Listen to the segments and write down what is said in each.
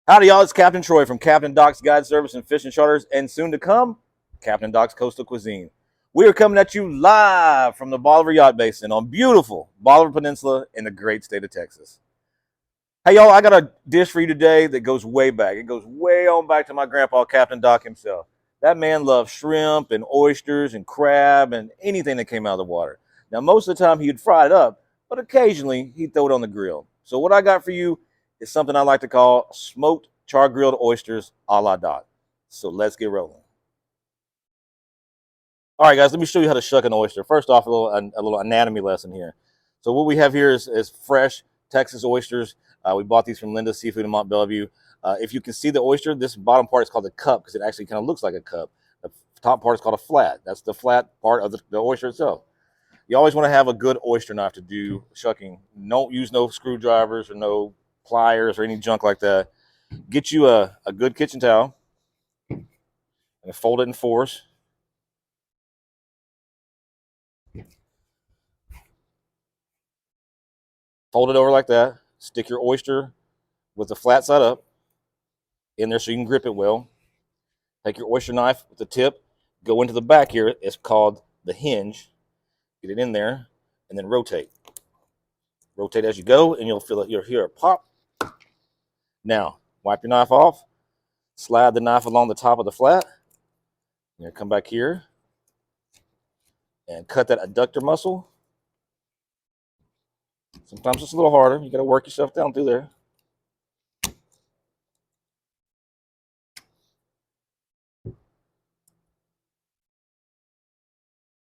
Howdy, y'all. It's Captain Troy from Captain Doc's Guide Service and Fishing Charters, and soon to come, Captain Doc's Coastal Cuisine. We are coming at you live from the Bolivar Yacht Basin on beautiful Bolivar Peninsula in the great state of Texas. Hey, y'all, I got a dish for you today that goes way back. It goes way on back to my grandpa, Captain Doc himself. That man loved shrimp and oysters and crab and anything that came out of the water. Now, most of the time, he'd fry it up, but occasionally he'd throw it on the grill. So what I got for you is something I like to call smoked char-grilled oysters a la Doc. So let's get rolling. All right, guys, let me show you how to shuck an oyster. First off, a little anatomy lesson here. So what we have here is fresh Texas oysters. We bought these from Linda's Seafood in Mont Bellevue. If you can see the oyster, this bottom part is called the cup because it actually kind of looks like a cup. The top part is called a flat. That's the flat part of the oyster itself. You always want to have a good oyster knife to do shucking. Don't use no screwdrivers or no pliers or any junk like that. Get you a good kitchen towel and fold it in fours. Fold it over like that. Stick your oyster with the flat side up in there so you can grip it well. Take your oyster knife with the tip, go into the back here. It's called the hinge. Get it in there and then rotate. Rotate as you go and you'll feel it. You'll hear a pop. Now, wipe your knife off. Slide the knife along the top of the flat. You're gonna come back here and cut that adductor muscle. Sometimes it's a little harder. You got to work yourself down through there.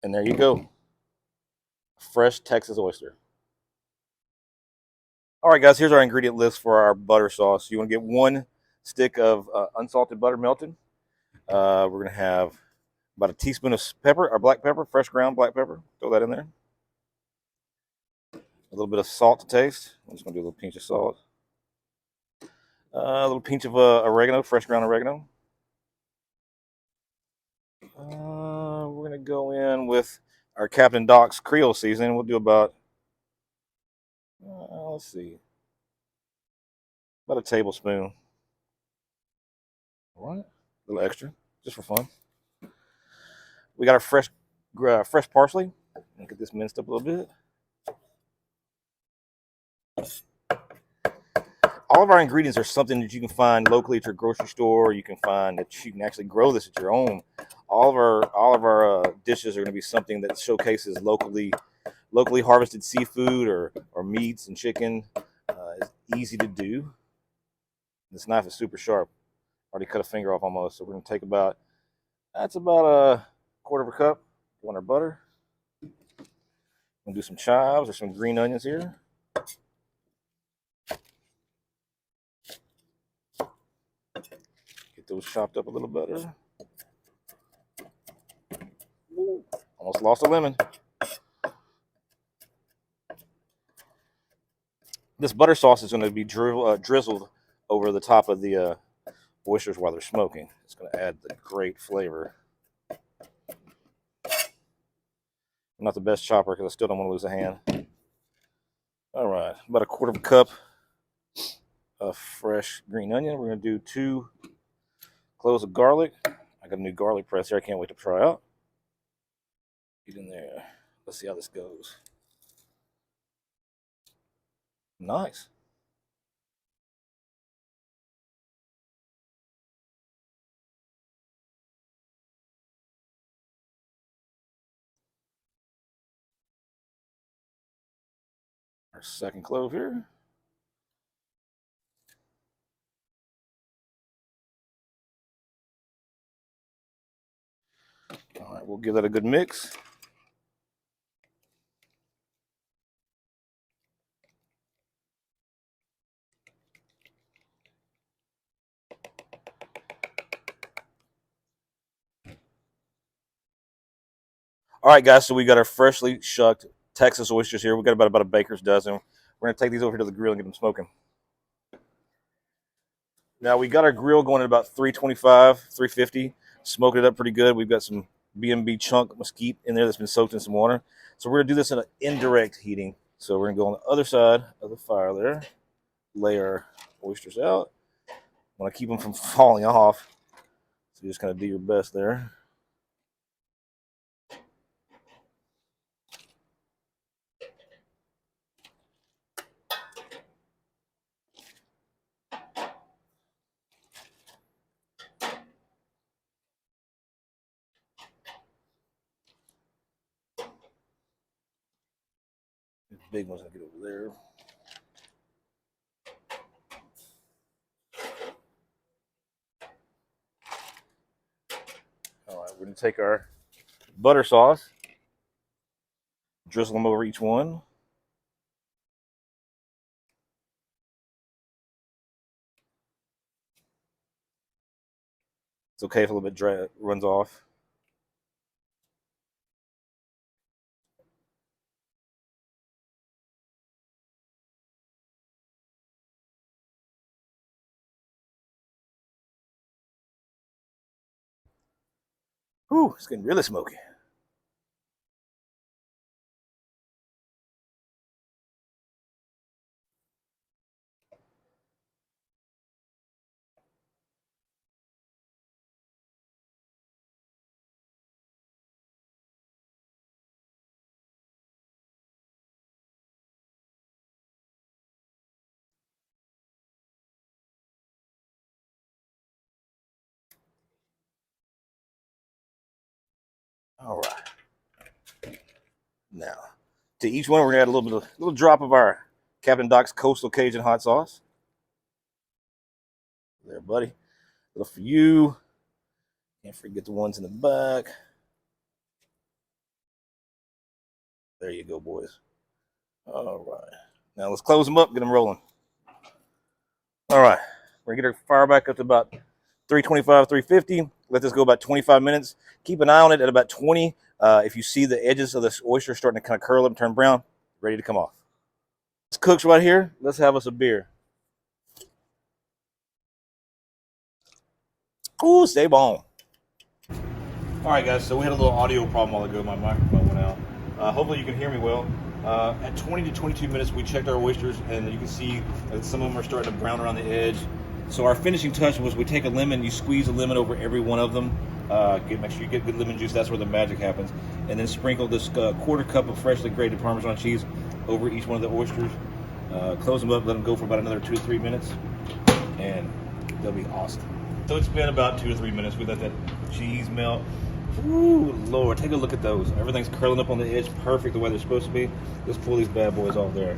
And there you go. Fresh Texas oyster. All right, guys, here's our ingredient list for our butter sauce. You want to get 1 stick of unsalted butter melted. We're going to have about a teaspoon of pepper, or black pepper, fresh ground black pepper. Throw that in there. A little bit of salt to taste. I'm just going to do a little pinch of salt. A little pinch of oregano, fresh ground oregano. We're going to go in with our Captain Doc's Creole seasoning. We'll do about, let's see, about a tablespoon. All right, a little extra, just for fun. We got our fresh parsley. Get this minced up a little bit. All of our ingredients are something that you can find locally at your grocery store. You can find that you can actually grow this at your own. All of our dishes are going to be something that showcases locally harvested seafood or meats and chicken. It's easy to do. This knife is super sharp. Already cut a finger off almost. So we're going to take that's about a quarter of a cup. Want our butter. I'm going to do some chives or some green onions here. Get those chopped up a little better. Ooh, almost lost a lemon. This butter sauce is going to be drizzled over the top of the oysters while they're smoking. It's going to add the great flavor. I'm not the best chopper because I still don't want to lose a hand. All right, about a quarter of a cup of fresh green onion. We're going to do 2 cloves of garlic. I got a new garlic press here. I can't wait to try out. Get in there. Let's see how this goes. Nice. Our second clove here. All right, we'll give that a good mix. All right, guys, so we got our freshly shucked Texas oysters here. We got about a baker's dozen. We're going to take these over here to the grill and get them smoking. Now, we got our grill going at about 325, 350. Smoking it up pretty good. We've got some B&B chunk mesquite in there that's been soaked in some water. So we're going to do this in an indirect heating. So we're going to go on the other side of the fire there, lay our oysters out, Want to keep them from falling off. So you just kind of do your best there. The big one's gonna get over there. All right, we're gonna take our butter sauce, drizzle them over each one. It's okay if a little bit dry runs off. Whew, it's getting really smoky. All right. Now, to each one, we're gonna add a little drop of our Captain Doc's Coastal Cajun hot sauce. There, buddy. A little for you. Can't forget the ones in the back. There you go, boys. All right. Now let's close them up, get them rolling. All right. We're gonna get our fire back up to about 325, 350. Let this go about 25 minutes. Keep an eye on it at about 20. If you see the edges of this oyster starting to kind of curl up and turn brown, ready to come off. It's cooked right here. Let's have us a beer. Ooh, stay bon. All right, guys, so we had a little audio problem while ago. My microphone went out. Hopefully you can hear me well. At 20 to 22 minutes, we checked our oysters, and you can see that some of them are starting to brown around the edge. So our finishing touch was we take a lemon, you squeeze a lemon over every one of them. Make sure you get good lemon juice. That's where the magic happens. And then sprinkle this quarter cup of freshly grated Parmesan cheese over each one of the oysters. Close them up, let them go for about another 2 to 3 minutes, and they'll be awesome. So it's been about 2 to 3 minutes. We let that cheese melt. Ooh, Lord, take a look at those. Everything's curling up on the edge, perfect the way they're supposed to be. Let's pull these bad boys off there.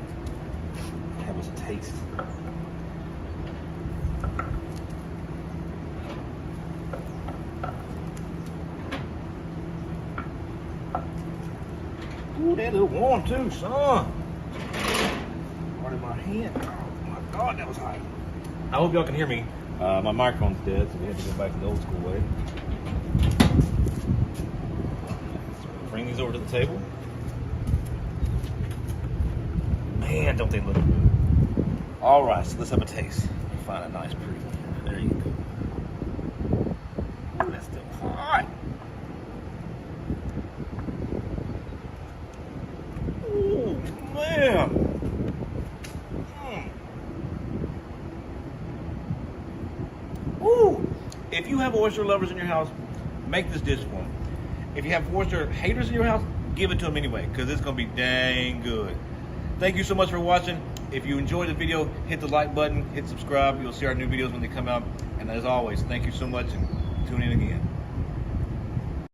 Have us a taste. Ooh, they look warm too, son. Part of my hand. Oh my God, that was hot. I hope y'all can hear me. My microphone's dead, so we have to go back to the old school way. Bring these over to the table. Man, don't they look good. All right, so let's have a taste. Find a nice pretty one. There you go. Ooh, that's still hot. Ooh, man. Ooh. If you have oyster lovers in your house, make this dish for them. If you have oyster haters in your house, give it to them anyway, because it's going to be dang good. Thank you so much for watching. If you enjoyed the video, hit the like button, hit subscribe. You'll see our new videos when they come out. And as always, thank you so much, and tune in again.